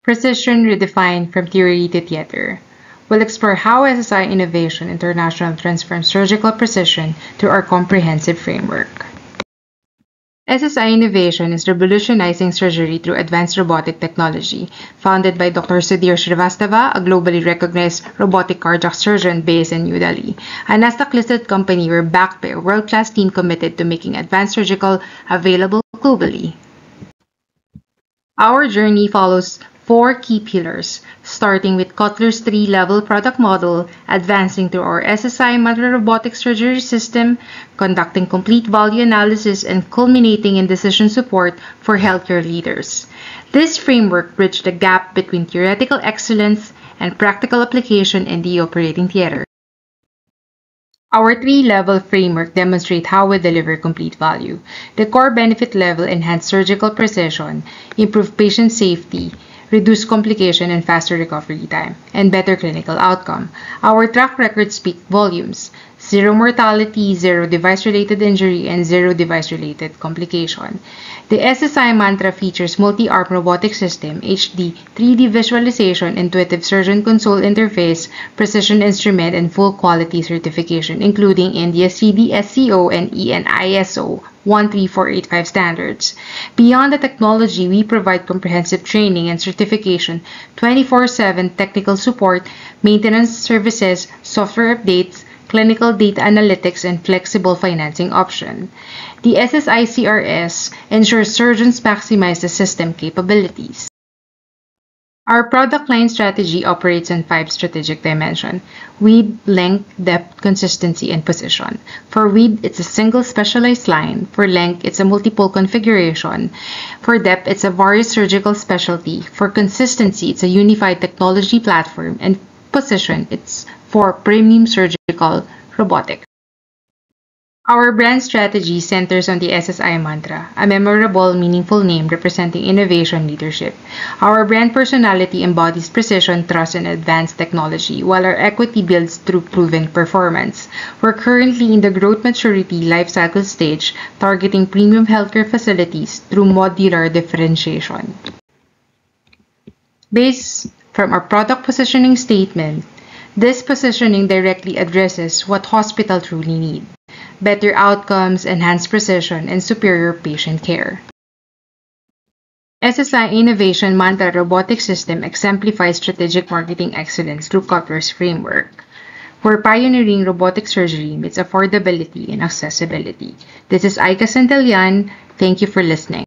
Precision Redefined from Theory to Theater. We'll explore how SSI Innovation International transforms surgical precision through our comprehensive framework. SSI Innovation is revolutionizing surgery through advanced robotic technology, founded by Dr. Sudhir Srivastava, a globally recognized robotic cardiac surgeon based in New Delhi. A Nasdaq-listed company, we're backed by a world-class team committed to making advanced surgical available globally. Our journey follows 4 key pillars, starting with Kotler's 3-level product model, advancing through our SSI Mantra robotic surgery system, conducting complete value analysis, and culminating in decision support for healthcare leaders. This framework bridged the gap between theoretical excellence and practical application in the operating theater. Our 3-level framework demonstrates how we deliver complete value. The core benefit level enhanced surgical precision, improved patient safety, reduce complication and faster recovery time, and better clinical outcome. Our track record speaks volumes. 0 mortality, 0 device-related injury, and 0 device-related complication. The SSI Mantra features multi-arm robotic system, HD, 3D visualization, intuitive surgeon console interface, precision instrument, and full quality certification, including India CDSCO and EN-ISO 13485 standards. Beyond the technology, we provide comprehensive training and certification, 24/7 technical support, maintenance services, software updates, clinical data analytics, and flexible financing option. The SSI CRS ensures surgeons maximize the system capabilities. Our product line strategy operates on 5 strategic dimensions: width, length, depth, consistency, and position. For width, it's a single specialized line. For length, it's a multiple configuration. For depth, it's a various surgical specialty. For consistency, it's a unified technology platform. And position, it's for premium surgical robotics. Our brand strategy centers on the SSI Mantra, a memorable, meaningful name representing innovation leadership. Our brand personality embodies precision, trust, and advanced technology, while our equity builds through proven performance. We're currently in the growth maturity lifecycle stage, targeting premium healthcare facilities through modular differentiation. Based from our product positioning statement, this positioning directly addresses what hospitals truly need: better outcomes, enhanced precision, and superior patient care. SSI Innovation Mantra robotic system exemplifies strategic marketing excellence through Kotler's framework. We're pioneering robotic surgery meets affordability and accessibility. This is Aika Santillan. Thank you for listening.